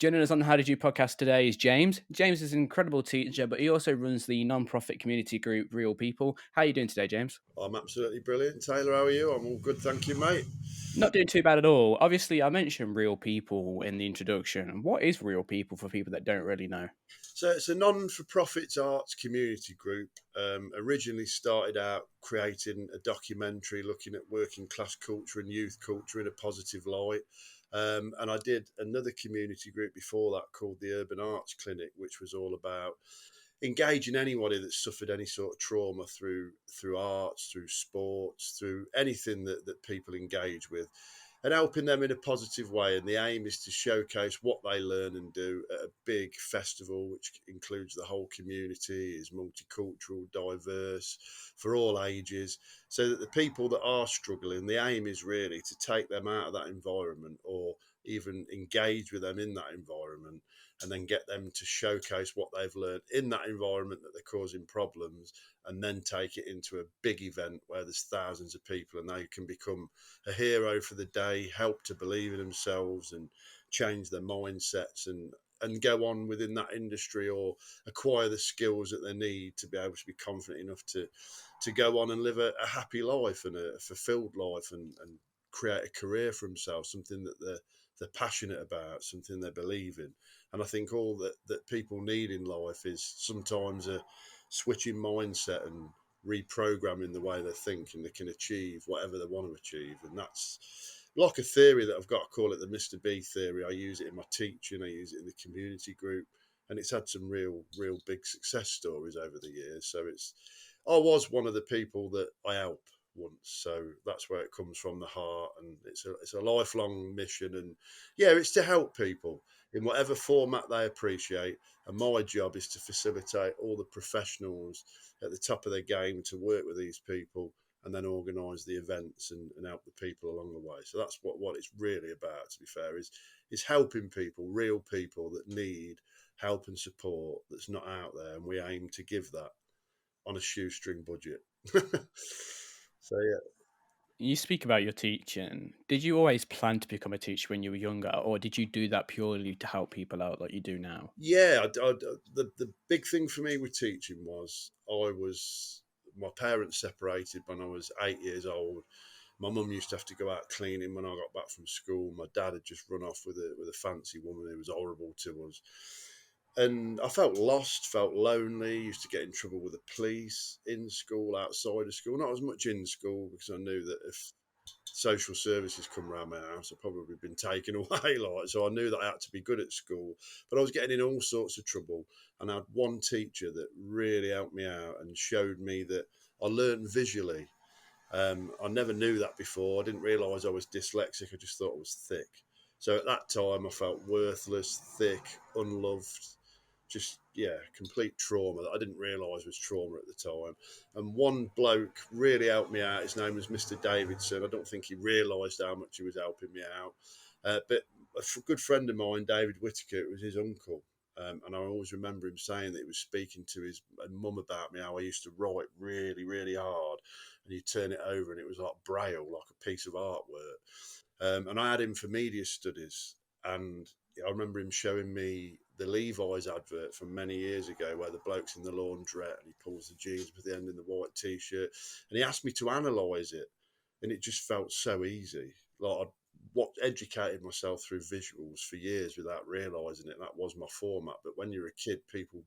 Joining us on the How Did You podcast today is James. James is an incredible teacher, but he also runs the non-profit community group Real People. How are you doing today, James? I'm absolutely brilliant. Taylor, how are you? I'm all good, thank you, mate. Not doing too bad at all. Obviously, I mentioned Real People in the introduction. What is Real People for people that don't really know? So it's a non-for-profit arts community group. Originally started out creating a documentary looking at working class culture and youth culture in a positive light. And I did another community group before that called the Urban Arts Clinic, which was all about engaging anybody that's suffered any sort of trauma through arts, through sports, through anything that people engage with, and helping them in a positive way. And the aim is to showcase what they learn and do at a big festival, which includes the whole community, is multicultural, diverse, for all ages, so that the people that are struggling, the aim is really to take them out of that environment or even engage with them in that environment, and then get them to showcase what they've learned in that environment that they're causing problems, and then take it into a big event where there's thousands of people and they can become a hero for the day, help to believe in themselves and change their mindsets, and go on within that industry or acquire the skills that they need to be able to be confident enough to go on and live a happy life and a fulfilled life, and create a career for themselves, something that they're passionate about, something they believe in. And I think all that people need in life is sometimes a switching mindset and reprogramming the way they think, and they can achieve whatever they want to achieve. And that's like a theory that I've got. I call it the Mr. B theory. I use it in my teaching, I use it in the community group, and it's had some real big success stories over the years. So I was one of the people that I help once, so that's where it comes from, the heart. And it's a lifelong mission, and yeah, it's to help people in whatever format they appreciate. And my job is to facilitate all the professionals at the top of their game to work with these people, and then organise the events and help the people along the way. So that's what it's really about, to be fair, is helping people, real people that need help and support that's not out there. And we aim to give that on a shoestring budget. So yeah. You speak about your teaching. Did you always plan to become a teacher when you were younger, or did you do that purely to help people out like you do now? Yeah, the big thing for me with teaching was my parents separated when I was 8 years old. My mum used to have to go out cleaning when I got back from school. My dad had just run off with a fancy woman who was horrible to us. And I felt lost, felt lonely, used to get in trouble with the police in school, outside of school, not as much in school, because I knew that if social services come around my house, I'd probably been taken away. So I knew that I had to be good at school, but I was getting in all sorts of trouble. And I had one teacher that really helped me out and showed me that I learned visually. I never knew that before. I didn't realise I was dyslexic. I just thought I was thick. So at that time, I felt worthless, thick, unloved, just, yeah, complete trauma that I didn't realise was trauma at the time. And one bloke really helped me out. His name was Mr. Davidson. I don't think he realised how much he was helping me out. But a good friend of mine, David Whitaker, it was his uncle. And I always remember him saying that he was speaking to his mum about me, how I used to write really hard, and you turn it over and it was like braille, like a piece of artwork. And I had him for media studies, and I remember him showing me the Levi's advert from many years ago where the bloke's in the laundrette and he pulls the jeans with the end in the white t-shirt, and he asked me to analyse it, and it just felt so easy. Like I'd educated myself through visuals for years without realising it. That was my format. But when you're a kid, people,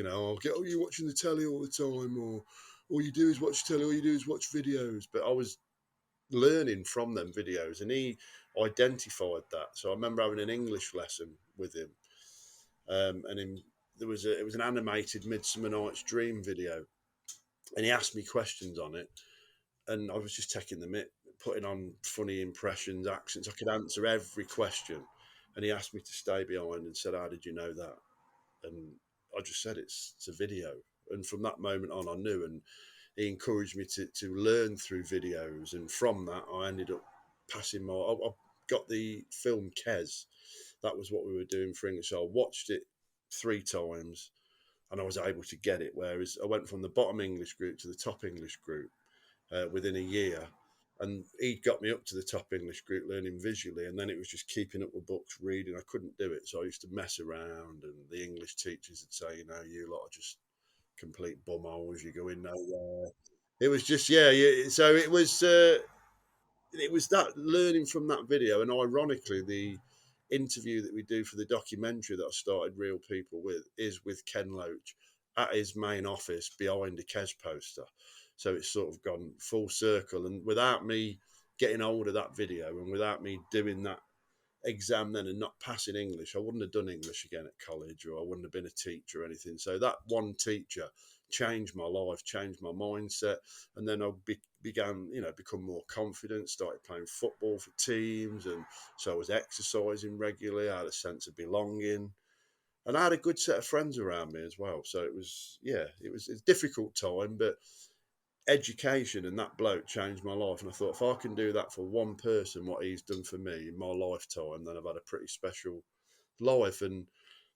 I'll get, oh, you're watching the telly all the time, or all you do is watch telly, all you do is watch videos. But I was learning from them videos, and he identified that. So I remember having an English lesson with him, and it was an animated Midsummer Night's Dream video, and he asked me questions on it, and I was just taking the mick, putting on funny impressions, accents. I could answer every question, and he asked me to stay behind and said, "How did you know that?" And I just said, "It's a video." And from that moment on, I knew, and he encouraged me to learn through videos. And from that, I ended up passing I got the film Kes. That was what we were doing for English. So I watched it 3 times, and I was able to get it. Whereas I went from the bottom English group to the top English group within a year. And he got me up to the top English group learning visually, and then it was just keeping up with books, reading. I couldn't do it, so I used to mess around, and the English teachers would say, you lot are just complete bumholes. You go in nowhere. It was just yeah. So it was that learning from that video, and ironically, the interview that we do for the documentary that I started Real People with is with Ken Loach at his main office behind a Kes poster. So it's sort of gone full circle, and without me getting hold of that video, and without me doing that exam then and not passing English, I wouldn't have done English again at college, or I wouldn't have been a teacher or anything. So that one teacher changed my life, changed my mindset, and then began, become more confident. Started playing football for teams, and so I was exercising regularly. I had a sense of belonging, and I had a good set of friends around me as well. So it was, it was a difficult time, but education and that bloke changed my life. And I thought, if I can do that for one person, what he's done for me in my lifetime, then I've had a pretty special life. And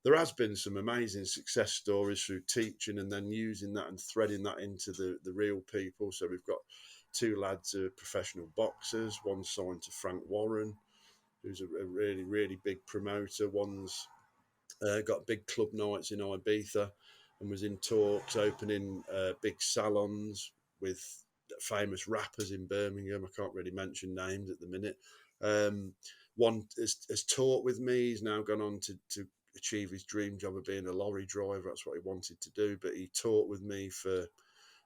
there has been some amazing success stories through teaching and then using that and threading that into the real people. So we've got two lads who are professional boxers. One's signed to Frank Warren, who's a really, really big promoter. One's got big club nights in Ibiza and was in talks opening big salons with famous rappers in Birmingham. I can't really mention names at the minute. Um, One has taught with me. He's now gone on to achieve his dream job of being a lorry driver. That's what he wanted to do. But he taught with me for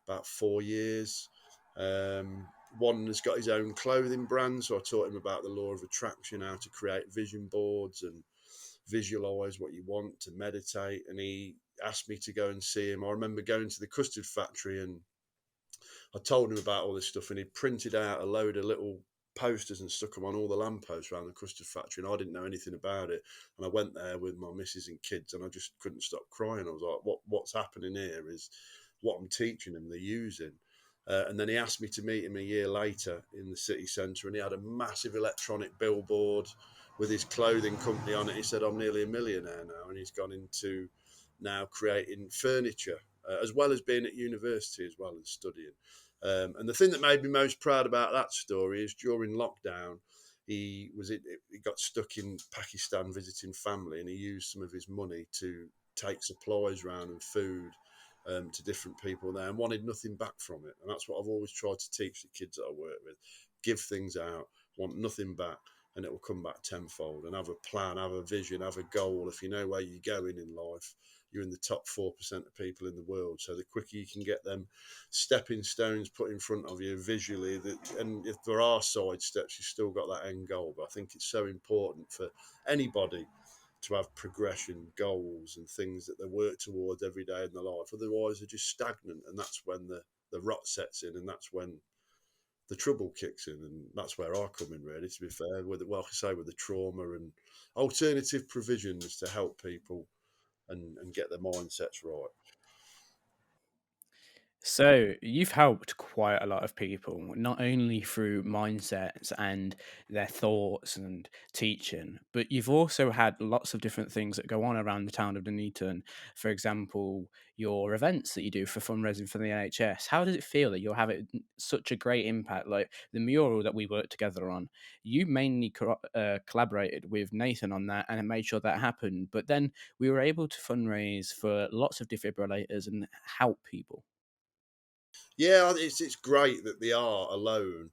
about 4 years. One has got his own clothing brand, so I taught him about the law of attraction, how to create vision boards and visualize what you want, to meditate. And he asked me to go and see him. I remember going to the custard factory, and I told him about all this stuff, and he printed out a load of little posters and stuck them on all the lampposts around the custard factory, and I didn't know anything about it. And I went there with my missus and kids, and I just couldn't stop crying. I was like, what's happening here is what I'm teaching them, they're using. And then he asked me to meet him a year later in the city centre, and he had a massive electronic billboard with his clothing company on it. He said, I'm nearly a millionaire now, and he's gone into now creating furniture, as well as being at university as well and studying. And the thing that made me most proud about that story is during lockdown, he got stuck in Pakistan visiting family, and he used some of his money to take supplies around and food to different people there, and wanted nothing back from it. And that's what I've always tried to teach the kids that I work with: give things out, want nothing back, and it will come back tenfold. And have a plan, have a vision, have a goal. If you know where you're going in life, you're in the top 4% of people in the world. So the quicker you can get them stepping stones put in front of you visually, and if there are side steps, you've still got that end goal. But I think it's so important for anybody to have progression, goals, and things that they work towards every day in their life. Otherwise, they're just stagnant, and that's when the rot sets in, and that's when the trouble kicks in. And that's where I come in, really, to be fair, with, well, like I say, with the trauma and alternative provisions to help people and get their mindsets right. So, you've helped quite a lot of people, not only through mindsets and their thoughts and teaching, but you've also had lots of different things that go on around the town of Nuneaton. For example, your events that you do for fundraising for the NHS. How does it feel that you're having such a great impact? Like the mural that we worked together on, you mainly collaborated with Nathan on that and it made sure that happened. But then we were able to fundraise for lots of defibrillators and help people. Yeah, it's great that the art alone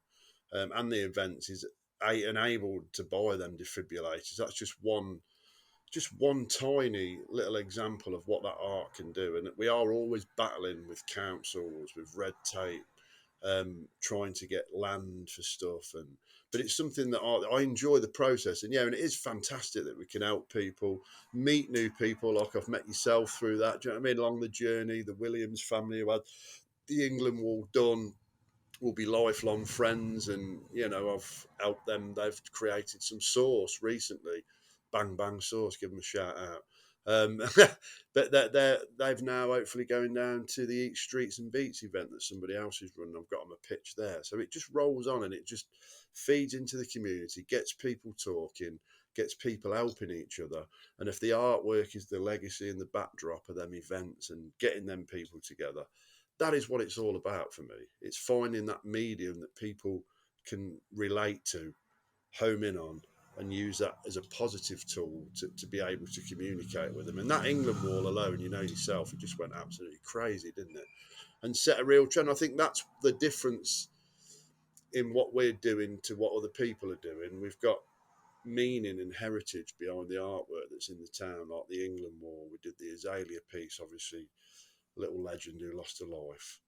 and the events is enabled to buy them defibrillators. That's just one tiny little example of what that art can do. And we are always battling with councils, with red tape, trying to get land for stuff. But it's something that I enjoy the process. And yeah, and it is fantastic that we can help people, meet new people, like I've met yourself through that. Do you know what I mean? Along the journey, the Williams family who had the England wall done will be lifelong friends. And I've helped them. They've created some sauce recently, bang bang sauce, give them a shout out. But they've now hopefully going down to the Eat Streets and Beats event that somebody else is running. I've got them a pitch there, so it just rolls on and it just feeds into the community, gets people talking, gets people helping each other. And if the artwork is the legacy and the backdrop of them events and getting them people together, that is what it's all about for me. It's finding that medium that people can relate to, home in on, and use that as a positive tool to be able to communicate with them. And that England wall alone, you know yourself, it just went absolutely crazy, didn't it? And set a real trend. I think that's the difference in what we're doing to what other people are doing. We've got meaning and heritage behind the artwork that's in the town, like the England wall. We did the Azalea piece, obviously, little legend who lost her life.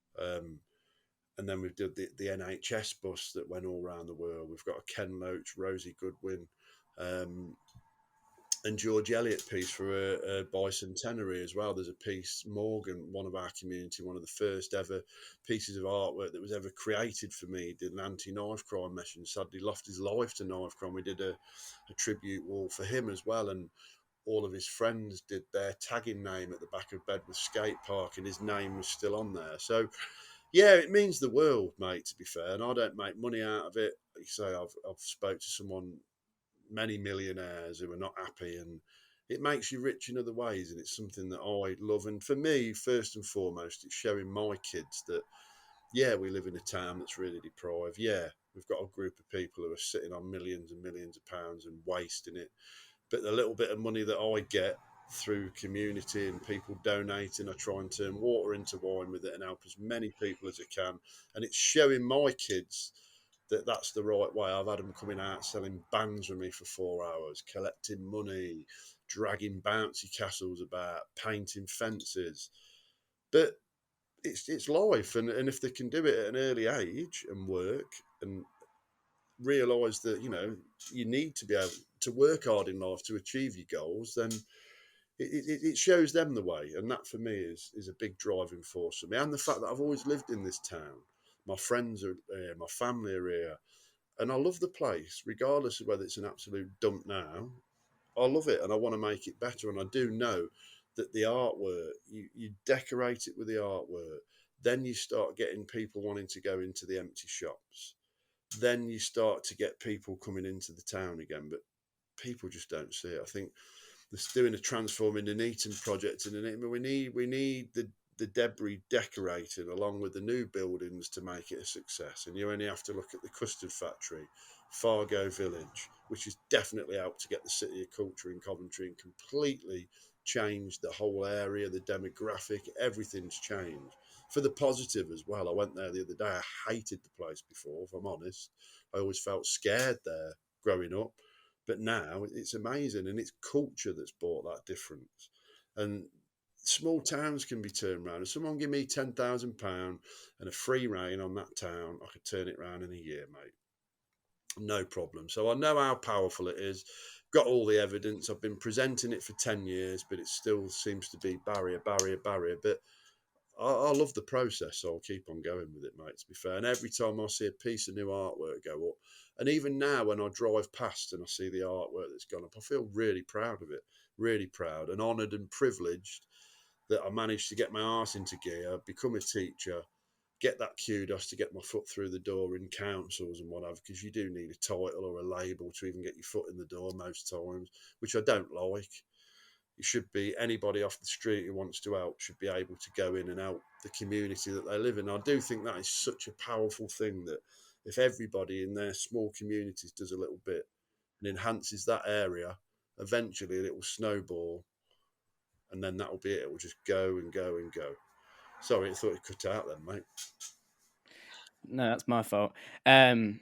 And then we did the NHS bus that went all around the world. We've got a Ken Loach, Rosie Goodwin, um, and George Eliot piece for a bicentenary as well. There's a piece, Morgan, one of our community, one of the first ever pieces of artwork that was ever created for me, did an anti-knife crime mission. Sadly lost his life to knife crime. We did a tribute wall for him as well, and all of his friends did their tagging name at the back of Bedworth Skate Park, and his name was still on there. So yeah, it means the world, mate, to be fair, and I don't make money out of it. Like you say, I've spoke to someone, many millionaires who are not happy, and it makes you rich in other ways, and it's something that I love. And for me, first and foremost, it's showing my kids that yeah, we live in a town that's really deprived. Yeah, we've got a group of people who are sitting on millions and millions of pounds and wasting it, but the little bit of money that I get through community and people donating, I try and turn water into wine with it and help as many people as I can. And it's showing my kids that that's the right way. I've had them coming out selling bands with me for 4 hours, collecting money, dragging bouncy castles about, painting fences. But it's life, and if they can do it at an early age and work and realise that you need to be able to work hard in life to achieve your goals, then it shows them the way. And that for me is a big driving force for me. And the fact that I've always lived in this town, my friends are here, my family are here, and I love the place regardless of whether it's an absolute dump now. I love it and I want to make it better. And I do know that the artwork, you decorate it with the artwork, then you start getting people wanting to go into the empty shops. Then you start to get people coming into the town again. But people just don't see it. I think this doing a transforming Nuneaton project in Nuneaton, we need the debris decorated along with the new buildings to make it a success. And you only have to look at the custard factory, Fargo Village, which has definitely helped to get the city of culture in Coventry and completely changed the whole area, the demographic, everything's changed for the positive as well. I went there the other day. I hated the place before, if I'm honest. I always felt scared there growing up, but now it's amazing, and it's culture that's brought that difference. And small towns can be turned around. If someone give me £10,000 and a free rein on that town, I could turn it around in a year, mate. No problem. So I know how powerful it is. Got all the evidence. I've been presenting it for 10 years, but it still seems to be barrier, barrier, barrier. But I love the process, so I'll keep on going with it, mate, to be fair. And every time I see a piece of new artwork go up, and even now when I drive past and I see the artwork that's gone up, I feel really proud of it, really proud and honoured and privileged that I managed to get my arse into gear, become a teacher, get that kudos to get my foot through the door in councils and whatever, because you do need a title or a label to even get your foot in the door most times, which I don't like. It should be anybody off the street who wants to help should be able to go in and help the community that they live in. I do think that is such a powerful thing that if everybody in their small communities does a little bit and enhances that area, eventually it will snowball, and then that will be it. It will just go and go and go. Sorry, I thought it cut out then, mate. No, that's my fault. Um,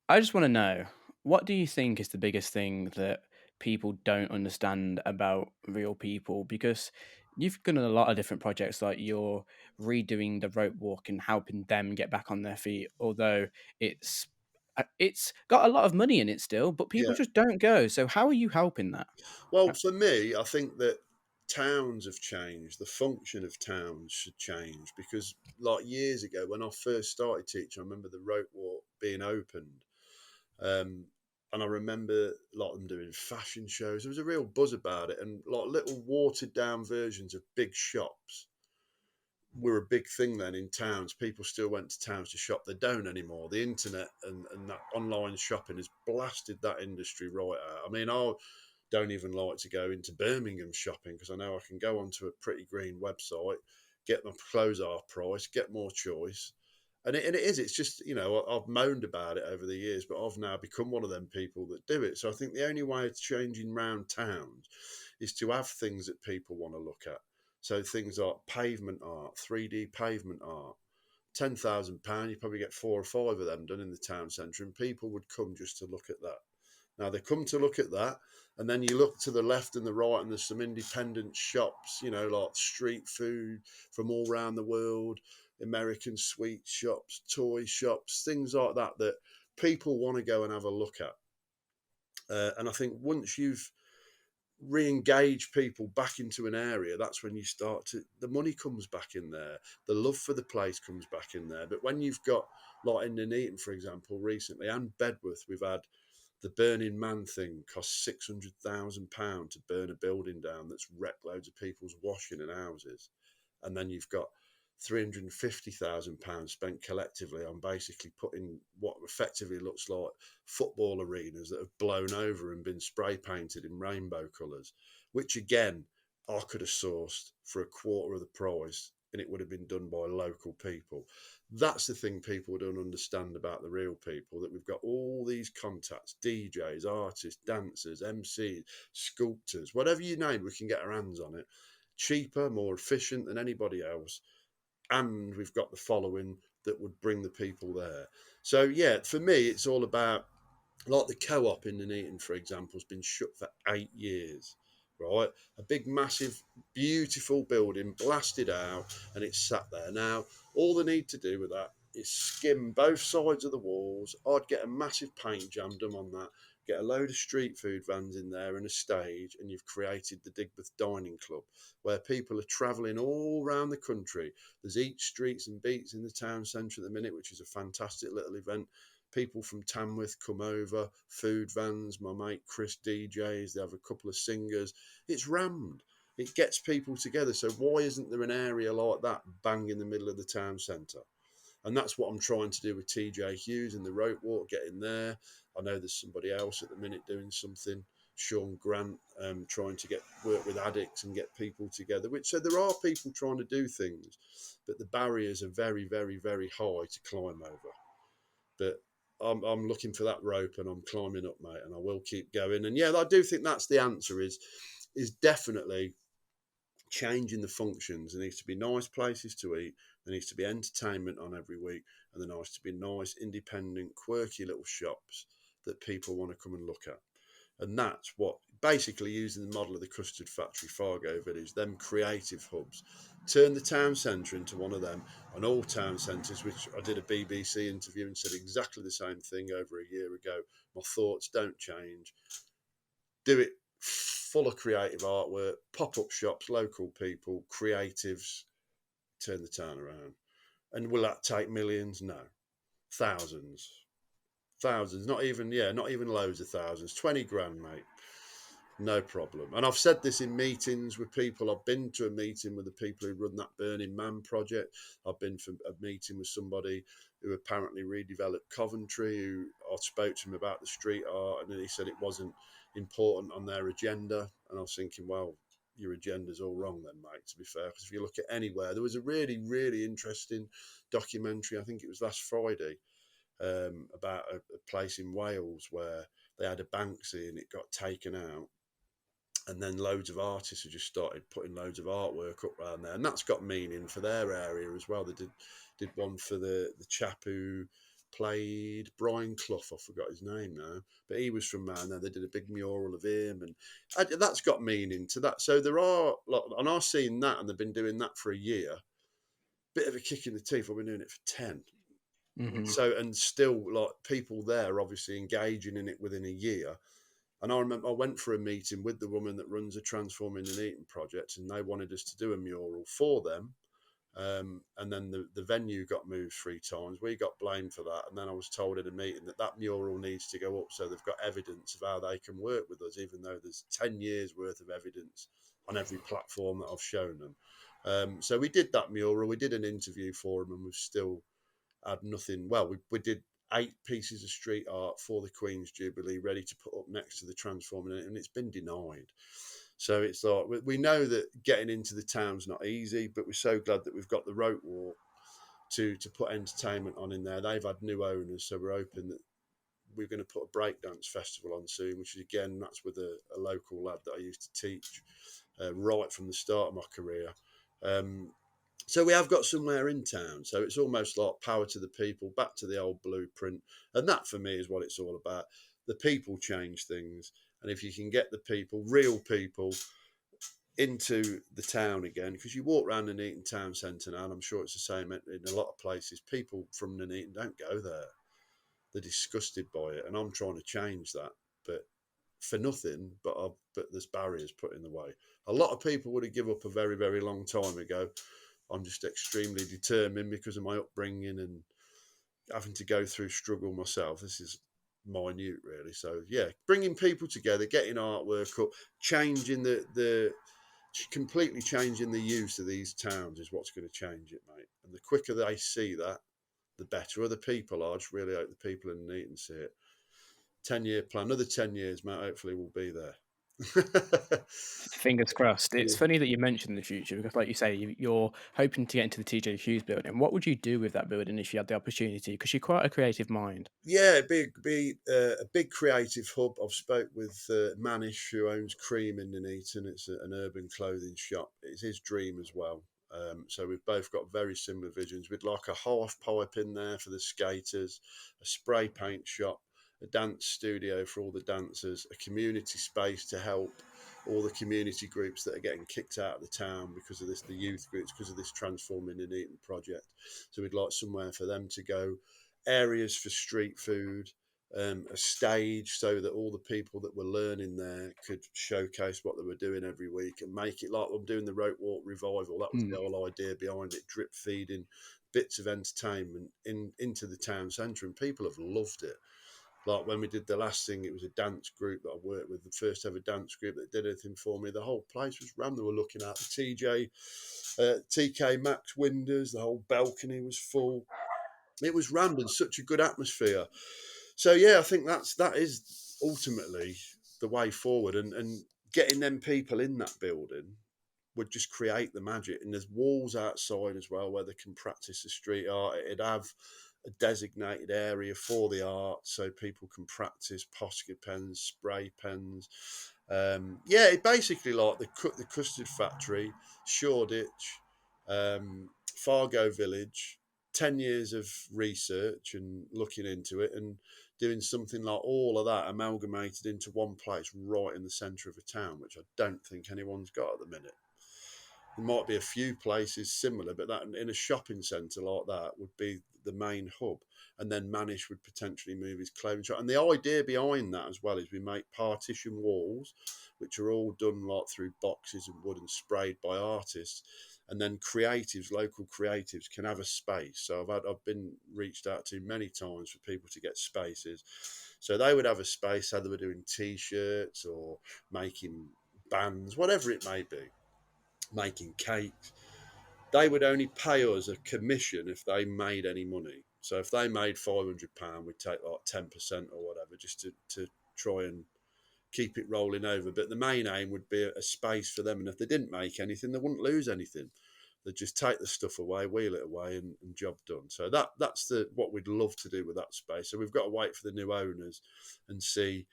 I just want to know, what do you think is the biggest thing that people don't understand about real people? Because you've done a lot of different projects, like you're redoing the rope walk and helping them get back on their feet. Although it's got a lot of money in it still, but people Yeah. just don't go. So how are you helping that? Well, for me, I think that towns have changed. The function of towns should change because, like years ago, when I first started teaching, I remember the rope walk being opened. Um, and I remember a lot of them doing fashion shows. There was a real buzz about it, and like little watered down versions of big shops were a big thing then in towns. People still went to towns to shop. They don't anymore. The internet and that online shopping has blasted that industry right out. I mean, I don't even like to go into Birmingham shopping because I know I can go onto a pretty green website, get my clothes half price, get more choice, And it is. It's just, I've moaned about it over the years, but I've now become one of them people that do it. So I think the only way of changing round towns is to have things that people want to look at. So things like pavement art, 3D pavement art. £10,000, you probably get 4 or 5 of them done in the town centre, and people would come just to look at that. Now they come to look at that, and then you look to the left and the right, and there's some independent shops, like street food from all around the world, American sweet shops, toy shops, things like that that people want to go and have a look at. And I think once you've re-engage people back into an area, that's when you start to, the money comes back in there, the love for the place comes back in there. But when you've got, like in Nuneaton, for example, recently, and Bedworth, we've had the Burning Man thing cost £600,000 to burn a building down that's wrecked loads of people's washing and houses. And then you've got £350,000 spent collectively on basically putting what effectively looks like football arenas that have blown over and been spray painted in rainbow colours, which again, I could have sourced for a quarter of the price and it would have been done by local people. That's the thing people don't understand about the real people, that we've got all these contacts, DJs, artists, dancers, MCs, sculptors, whatever you name, we can get our hands on it. Cheaper, more efficient than anybody else, and we've got the following that would bring the people there. So yeah, for me, it's all about, like the co-op in Nuneaton, for example, has been shut for 8 years. Right, a big, massive, beautiful building blasted out, and it's sat there now. All they need to do with that is skim both sides of the walls. I'd get a massive paint jam done on that, get a load of street food vans in there and a stage, and you've created the Digbeth Dining Club, where people are travelling all around the country. There's Eat Streets and Beats in the town centre at the minute, which is a fantastic little event. People from Tamworth come over, food vans, my mate Chris DJs, they have a couple of singers. It's rammed. It gets people together. So why isn't there an area like that bang in the middle of the town centre? And that's what I'm trying to do with TJ Hughes and the rope walk, get in there. I know there's somebody else at the minute doing something, Sean Grant, trying to work with addicts and get people together. So there are people trying to do things, but the barriers are very, very, very high to climb over. But I'm looking for that rope and I'm climbing up, mate, and I will keep going. And yeah, I do think that's the answer, is definitely changing the functions. There needs to be nice places to eat. There needs to be entertainment on every week, and there needs to be nice, independent, quirky little shops that people want to come and look at. And that's what, basically using the model of the Custard Factory, Fargo Village, them creative hubs, turn the town centre into one of them. And all town centres, which I did a BBC interview and said exactly the same thing over a year ago. My thoughts don't change. Do it full of creative artwork, pop-up shops, local people, creatives, turn the town around. And will that take millions? No. Thousands. Thousands. Not even loads of thousands. 20 grand, mate. No problem. And I've said this in meetings with people. I've been to a meeting with the people who run that Burning Man project. I've been for a meeting with somebody who apparently redeveloped Coventry, who I spoke to him about the street art, and then he said it wasn't important on their agenda. And I was thinking, well, your agenda's all wrong then, mate, to be fair. Because if you look at anywhere, there was a really, really interesting documentary, I think it was last Friday, about a place in Wales where they had a Banksy and it got taken out, and then loads of artists have just started putting loads of artwork up around there, and that's got meaning for their area as well. They did one for the chap who played Brian Clough. I forgot his name now, but he was from around there. They did a big mural of him, and that's got meaning to that. So there are, and I've seen that, and they've been doing that for a year. Bit of a kick in the teeth. I've been doing it for 10. Hmm. So, and still, like, people there obviously engaging in it within a year. And I remember I went for a meeting with the woman that runs a Transforming Nuneaton project, and they wanted us to do a mural for them. And then the venue got moved 3 times. We got blamed for that. And then I was told at a meeting that mural needs to go up so they've got evidence of how they can work with us, even though there's 10 years worth of evidence on every platform that I've shown them. So we did that mural. We did an interview for them, and we've still had nothing. Well, we did 8 pieces of street art for the Queen's Jubilee ready to put up next to the Transforming, and it's been denied. So it's like, we know that getting into the town's not easy, but we're so glad that we've got the rope walk to put entertainment on in there. They've had new owners, so we're hoping that we're going to put a breakdance festival on soon, which is again that's with a local lad that I used to teach right from the start of my career. Um, so we have got somewhere in town. So it's almost like power to the people, back to the old blueprint, and that for me is what it's all about. The people change things, and if you can get the people, real people, into the town again, because you walk around Nuneaton town centre now, and I'm sure it's the same in a lot of places. People from Nuneaton don't go there; they're disgusted by it, and I'm trying to change that, but for nothing. But there's barriers put in the way. A lot of people would have given up a very very long time ago. I'm just extremely determined because of my upbringing and having to go through struggle myself. This is minute, really. So yeah, bringing people together, getting artwork up, changing the completely changing the use of these towns is what's going to change it, mate. And the quicker they see that, the better other people are. I just really hope the people in Neaton see it. 10-year plan, another 10 years, mate. Hopefully, we'll be there. Fingers crossed. It's Yeah. funny that you mentioned the future because, like you say, you're hoping to get into the TJ Hughes building. What would you do with that building if you had the opportunity? Because you're quite a creative mind. Yeah, it'd be a big creative hub. I've spoke with Manish, who owns Cream in Nuneaton. It's an urban clothing shop. It's his dream as well. So we've both got very similar visions. We'd like a half pipe in there for the skaters, a spray paint shop, a dance studio for all the dancers, a community space to help all the community groups that are getting kicked out of the town because of this, the youth groups, because of this Transforming Nuneaton project. So we'd like somewhere for them to go, areas for street food, a stage so that all the people that were learning there could showcase what they were doing every week and make it like I'm doing the Rope Walk Revival. That was the Mm. whole idea behind it, drip feeding bits of entertainment into the town centre, and people have loved it. Like when we did the last thing, it was a dance group that I worked with, the first ever dance group that did anything for me. The whole place was rammed. They were looking at the TK Maxx windows. The whole balcony was full. It was rammed in such a good atmosphere. So yeah, I think that is ultimately the way forward, and getting them people in that building would just create the magic. And there's walls outside as well where they can practice the street art. It'd have a designated area for the art so people can practice Posca pens, spray pens. Yeah, it basically like the custard factory, Shoreditch, Fargo Village. 10 years of research and looking into it and doing something like all of that amalgamated into one place right in the centre of a town, which I don't think anyone's got at the minute. There might be a few places similar, but that in a shopping centre like that would be the main hub. And then Manish would potentially move his clothing shop. And the idea behind that as well is we make partition walls, which are all done like through boxes and wood and sprayed by artists. And then creatives, local creatives, can have a space. So I've been reached out to many times for people to get spaces. So they would have a space, how they were doing T-shirts or making bands, whatever it may be, making cakes. They would only pay us a commission if they made any money. So if they made £500, we'd take like 10% or whatever, just to try and keep it rolling over. But the main aim would be a space for them. And if they didn't make anything, they wouldn't lose anything. They'd just take the stuff away, wheel it away, and job done. So that's what we'd love to do with that space. So we've got to wait for the new owners and see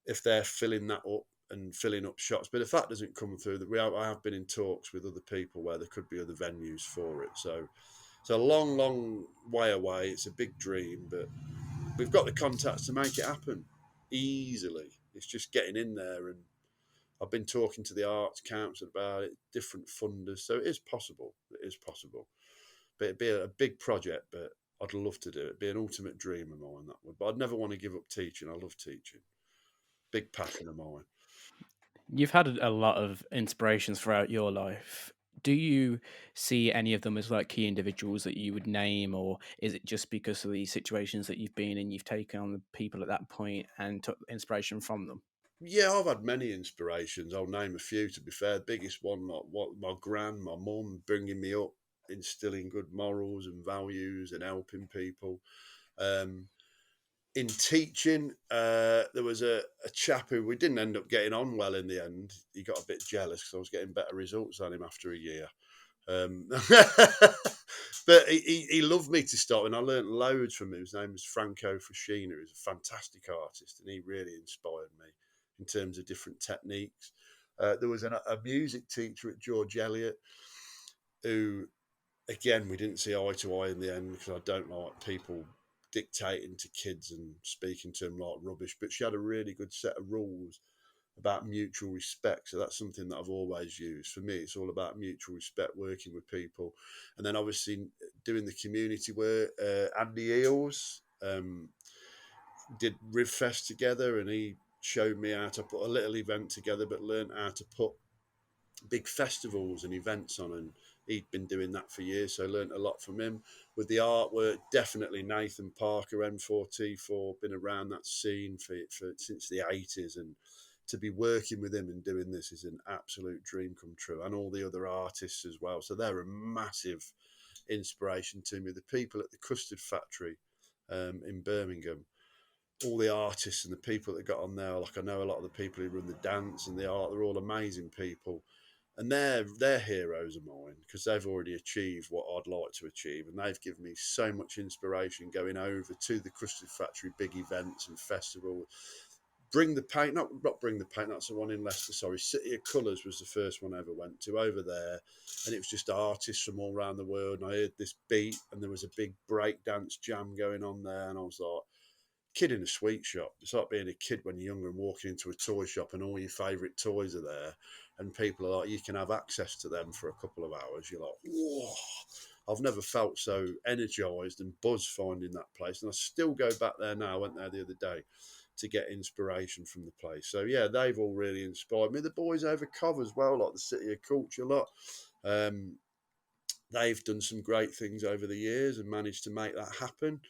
if they're filling that up and filling up shops. But if that doesn't come through, I have been in talks with other people where there could be other venues for it. So it's a long, long way away. It's a big dream, but we've got the contacts to make it happen easily. It's just getting in there, and I've been talking to the Arts Council about it, different funders. So it is possible. It is possible. But it'd be a big project, but I'd love to do it. It'd be an ultimate dream of mine, that would. But I'd never want to give up teaching. I love teaching. Big passion of mine. You've had a lot of inspirations throughout your life. Do you see any of them as like key individuals that you would name, or is it just because of the situations that you've been in, you've taken on the people at that point and took inspiration from them? Yeah, I've had many inspirations. I'll name a few. To be fair, the biggest one, my gran, my mum, bringing me up, instilling good morals and values, and helping people. Um, in teaching, there was a chap who we didn't end up getting on well in the end. He got a bit jealous because I was getting better results than him after a year. But he loved me to start, and I learnt loads from him. His name was Franco Fuscina. He's a fantastic artist, and he really inspired me in terms of different techniques. There was a music teacher at George Eliot who, again, we didn't see eye to eye in the end because I don't like people dictating to kids and speaking to them like rubbish. But she had a really good set of rules about mutual respect. So that's something that I've always used. For me, it's all about mutual respect, working with people. And then obviously doing the community work. Andy Eels did Ribfest together, and he showed me how to put a little event together, but learned how to put big festivals and events on, and he'd been doing that for years, so I learned a lot from him. With the artwork, definitely Nathan Parker, M4T4, been around that scene for since the 80s, and to be working with him and doing this is an absolute dream come true, and all the other artists as well. So they're a massive inspiration to me. The people at the Custard Factory in Birmingham, all the artists and the people that got on there, like I know a lot of the people who run the dance and the art, they're all amazing people, and they're heroes of mine because they've already achieved what I'd like to achieve, and they've given me so much inspiration going over to the Custard Factory big events and festivals. Bring the Paint, not Bring the Paint, that's the one in Leicester, sorry. City of Colours was the first one I ever went to over there, and it was just artists from all around the world, and I heard this beat, and there was a big breakdance jam going on there, and I was like, kid in a sweet shop. It's like being a kid when you're younger and walking into a toy shop and all your favourite toys are there, and people are like, you can have access to them for a couple of hours. You're like, whoa. I've never felt so energised and buzzed finding that place, and I still go back there now. I went there the other day to get inspiration from the place. So yeah, they've all really inspired me. The boys over Cov as well, like the City of Culture lot. Um, they've done some great things over the years and managed to make that happen.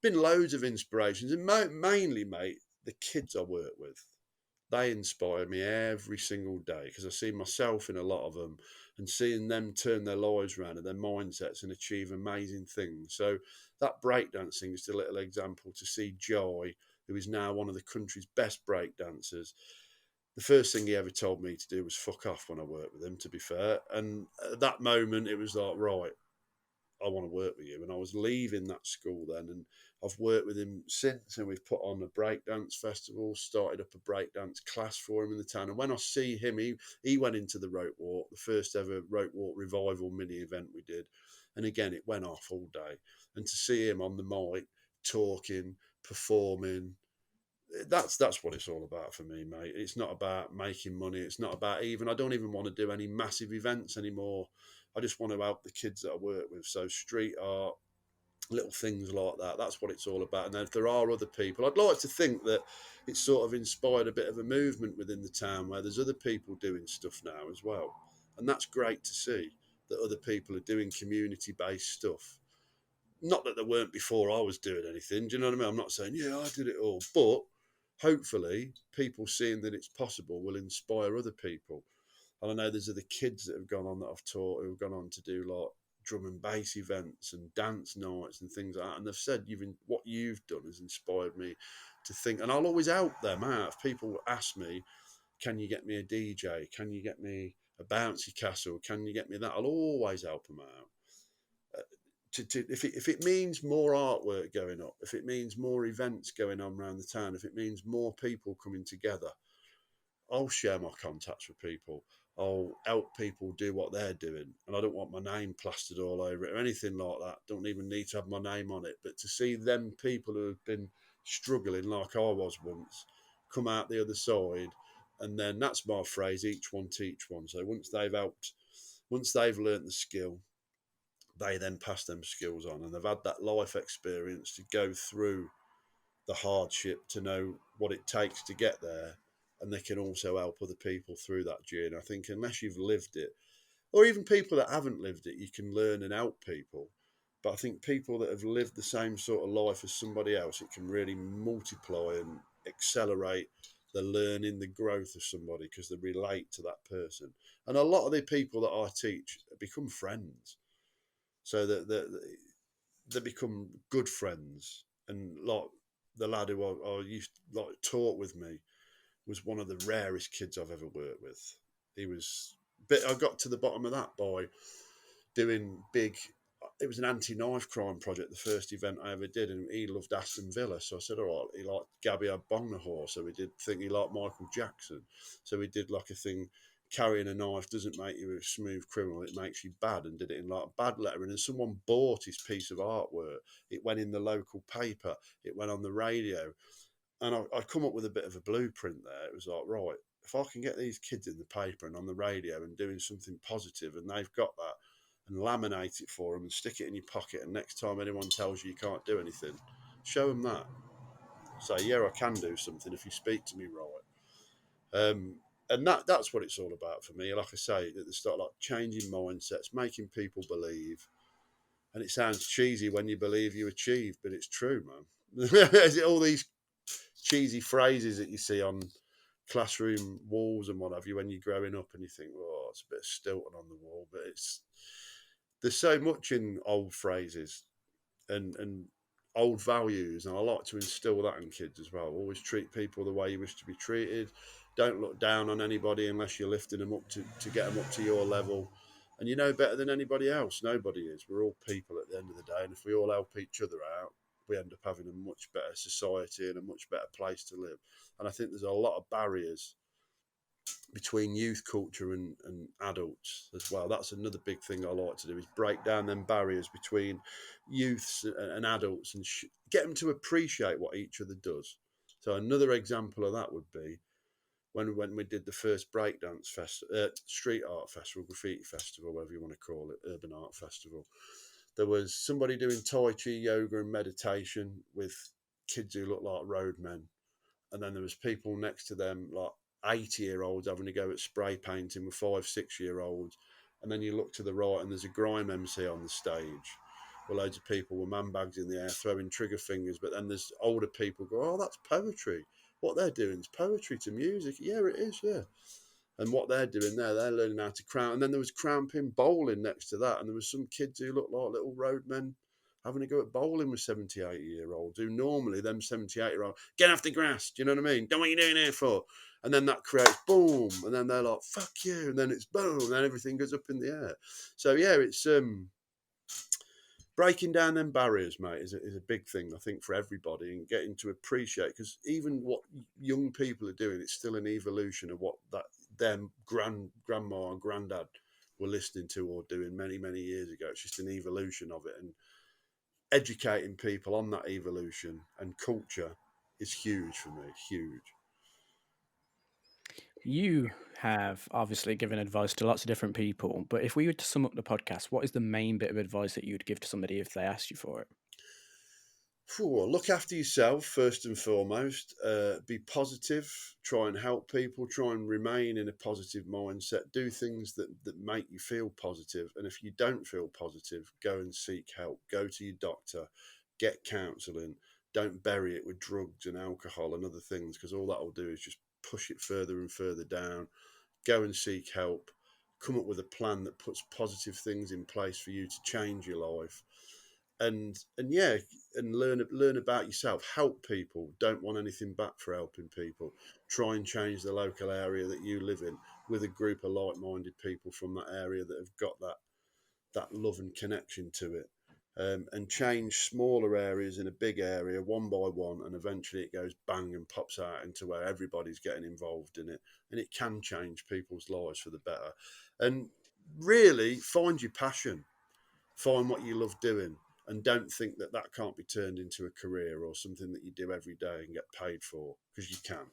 Been loads of inspirations, and mainly, mate, the kids I work with. They inspire me every single day because I see myself in a lot of them, and seeing them turn their lives around and their mindsets and achieve amazing things. So that breakdancing is a little example to see Joy, who is now one of the country's best breakdancers. The first thing he ever told me to do was fuck off when I worked with him, to be fair. And at that moment, it was like, right, I want to work with you. And I was leaving that school then, and I've worked with him since, and we've put on a breakdance festival, started up a breakdance class for him in the town. And when I see him, he went into the rope walk, the first ever rope walk revival mini event we did. And again, it went off all day. And to see him on the mic, talking, performing, that's what it's all about for me, mate. It's not about making money. It's not about I don't even want to do any massive events anymore. I just want to help the kids that I work with. So street art, little things like that. That's what it's all about. And then if there are other people, I'd like to think that it's sort of inspired a bit of a movement within the town where there's other people doing stuff now as well. And that's great to see that other people are doing community based stuff. Not that there weren't before I was doing anything. Do you know what I mean? I'm not saying, yeah, I did it all. But hopefully, people seeing that it's possible will inspire other people. And I know there's other kids that have gone on that I've taught who have gone on to do like drum and bass events and dance nights and things like that. And they've said what you've done has inspired me to think. And I'll always help them out. If people ask me, can you get me a DJ? Can you get me a bouncy castle? Can you get me that? I'll always help them out. If it means more artwork going up, if it means more events going on around the town, if it means more people coming together, I'll share my contacts with people. I'll help people do what they're doing. And I don't want my name plastered all over it or anything like that. Don't even need to have my name on it. But to see them people who have been struggling like I was once come out the other side, and then that's my phrase, each one teach one. So once they've learnt the skill, they then pass them skills on, and they've had that life experience to go through the hardship to know what it takes to get there, and they can also help other people through that journey. I think unless you've lived it, or even people that haven't lived it, you can learn and help people. But I think people that have lived the same sort of life as somebody else, it can really multiply and accelerate the learning, the growth of somebody because they relate to that person. And a lot of the people that I teach become friends, so that they become good friends. And like the lad who I used to like taught with me was one of the rarest kids I've ever worked with. He was, but I got to the bottom of that by doing big. It was an anti-knife crime project, the first event I ever did, and he loved Aston Villa. So I said, all right, he liked Gabby Agbonlahor, so we did think he liked Michael Jackson. So we did like a thing, carrying a knife doesn't make you a smooth criminal, it makes you bad, and did it in like bad lettering. And someone bought his piece of artwork. It went in the local paper, it went on the radio. And I come up with a bit of a blueprint there. It was like, right, if I can get these kids in the paper and on the radio and doing something positive, and they've got that, and laminate it for them and stick it in your pocket, and next time anyone tells you you can't do anything, show them that. Say, yeah, I can do something if you speak to me right. And that's what it's all about for me. Like I say, at the start, like changing mindsets, making people believe. And it sounds cheesy when you believe you achieve, but it's true, man. All these cheesy phrases that you see on classroom walls and what have you when you're growing up, and you think, oh, it's a bit of Stilton on the wall, but it's there's so much in old phrases and old values, and I like to instill that in kids as well. Always treat people the way you wish to be treated. Don't look down on anybody unless you're lifting them up to get them up to your level. And you know better than anybody else. Nobody is. We're all people at the end of the day, and if we all help each other out, we end up having a much better society and a much better place to live. And I think there's a lot of barriers between youth culture and adults as well. That's another big thing I like to do, is break down them barriers between youths and adults, and get them to appreciate what each other does. So another example of that would be when we did the first breakdance street art festival, graffiti festival, whatever you want to call it, urban art festival. There was somebody doing Tai Chi, yoga and meditation with kids who looked like roadmen, and then there was people next to them like 80-year-olds having a go at spray painting with 5, 6-year-olds. And then you look to the right and there's a grime MC on the stage where loads of people with man bags in the air throwing trigger fingers. But then there's older people go, oh, that's poetry. What they're doing is poetry to music. Yeah, it is, yeah. And what they're doing there, they're learning how to crown. And then there was crown pin bowling next to that. And there was some kids who looked like little roadmen having a go at bowling with 70, 80-year-olds who normally, them 70, 80-year-olds, get off the grass. Do you know what I mean? Don't what you're doing here for. And then that creates boom. And then they're like, fuck you. And then it's boom. And then everything goes up in the air. So, yeah, it's breaking down them barriers, mate, is a big thing, I think, for everybody, and getting to appreciate, because even what young people are doing, it's still an evolution of what that them grandma and granddad were listening to or doing many, many years ago. It's just an evolution of it, and educating people on that evolution and culture is huge for me, huge. You have obviously given advice to lots of different people, but if we were to sum up the podcast, what is the main bit of advice that you'd give to somebody if they asked you for it? Look after yourself first and foremost. Be positive. Try and help people. Try and remain in a positive mindset. Do things that make you feel positive. And if you don't feel positive, go and seek help. Go to your doctor. Get counselling. Don't bury it with drugs and alcohol and other things, because all that will do is just push it further and further down. Go and seek help. Come up with a plan that puts positive things in place for you to change your life. And yeah, and learn about yourself. Help people. Don't want anything back for helping people. Try and change the local area that you live in with a group of like-minded people from that area that have got that love and connection to it. And change smaller areas in a big area one by one, and eventually it goes bang and pops out into where everybody's getting involved in it, and it can change people's lives for the better. And really find your passion, find what you love doing, and don't think that that can't be turned into a career or something that you do every day and get paid for, because you can.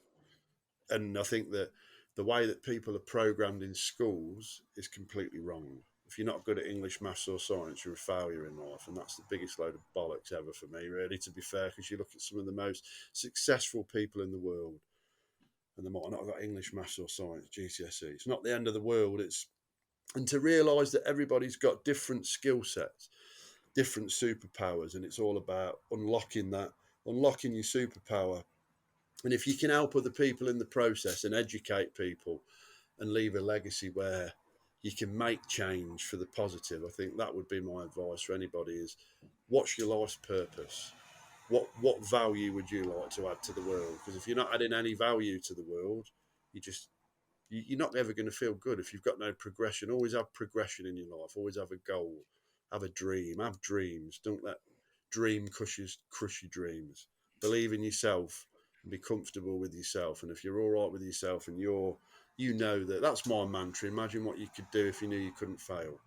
And I think that the way that people are programmed in schools is completely wrong. If you're not good at English, maths, or science, you're a failure in life, and that's the biggest load of bollocks ever for me, really, to be fair, because you look at some of the most successful people in the world, and they might not have got English, maths, or science, GCSE. It's not the end of the world. It's and to realise that everybody's got different skill sets, different superpowers, and it's all about unlocking your superpower. And if you can help other people in the process and educate people and leave a legacy where you can make change for the positive, I think that would be my advice for anybody: is what's your life's purpose? What value would you like to add to the world? Because if you're not adding any value to the world, you just You're not ever going to feel good if you've got no progression. Always have progression in your life. Always have a goal. Have a dream. Have dreams. Don't let dream crush your dreams. Believe in yourself and be comfortable with yourself. And if you're all right with yourself and you know that that's my mantra. Imagine what you could do if you knew you couldn't fail,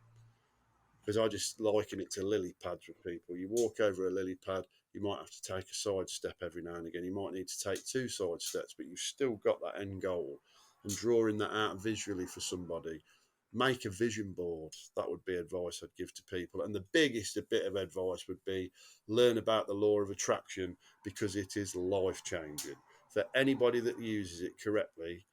because I just liken it to lily pads with people. You walk over a lily pad, you might have to take a side step every now and again. You might need to take two side steps, but you've still got that end goal. And drawing that out visually for somebody, make a vision board. That would be advice I'd give to people. And the biggest bit of advice would be learn about the law of attraction, because it is life changing. For anybody that uses it correctly,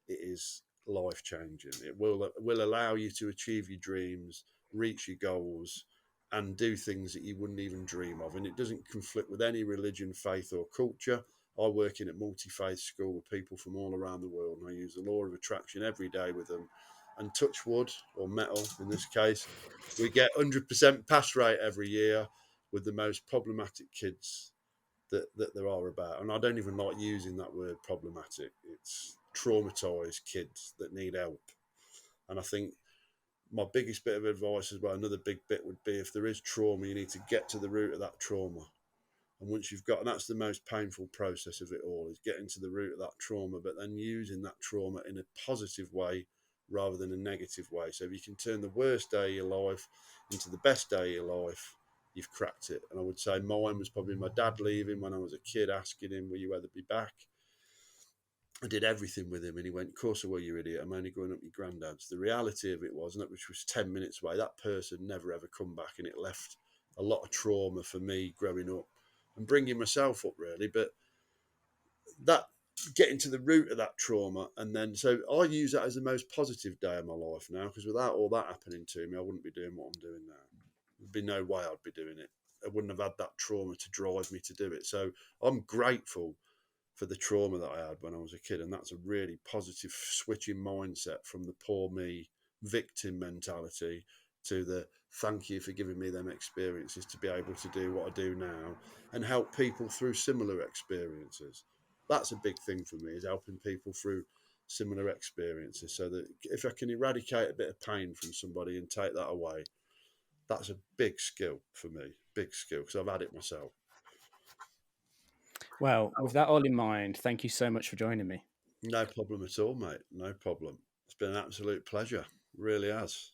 it is life changing. It will allow you to achieve your dreams, reach your goals, and do things that you wouldn't even dream of. And it doesn't conflict with any religion, faith, or culture. I work in a multi-faith school with people from all around the world, and I use the law of attraction every day with them. And touch wood, or metal in this case, we get 100% pass rate every year with the most problematic kids that there are about. And I don't even like using that word problematic. It's traumatized kids that need help. And I think my biggest bit of advice as well, another big bit would be, if there is trauma, you need to get to the root of that trauma. And once you've got, and that's the most painful process of it all, is getting to the root of that trauma, but then using that trauma in a positive way rather than a negative way. So if you can turn the worst day of your life into the best day of your life, you've cracked it. And I would say mine was probably my dad leaving when I was a kid, asking him, will you ever be back? I did everything with him, and he went, of course I will, you idiot. I'm only going up your granddad's. The reality of it was, and which was 10 minutes away, that person never ever come back, and it left a lot of trauma for me growing up and bringing myself up, really. But that, getting to the root of that trauma, and then, so I use that as the most positive day of my life now, because without all that happening to me, I wouldn't be doing what I'm doing now. There'd be no way I'd be doing it. I wouldn't have had that trauma to drive me to do it. So I'm grateful for the trauma that I had when I was a kid. And that's a really positive switching mindset from the poor me victim mentality to the thank you for giving me them experiences to be able to do what I do now and help people through similar experiences. That's a big thing for me, is helping people through similar experiences, so that if I can eradicate a bit of pain from somebody and take that away, that's a big skill for me. Big skill, because I've had it myself. Well, with that all in mind, thank you so much for joining me. No problem at all, mate. No problem. It's been an absolute pleasure. Really has.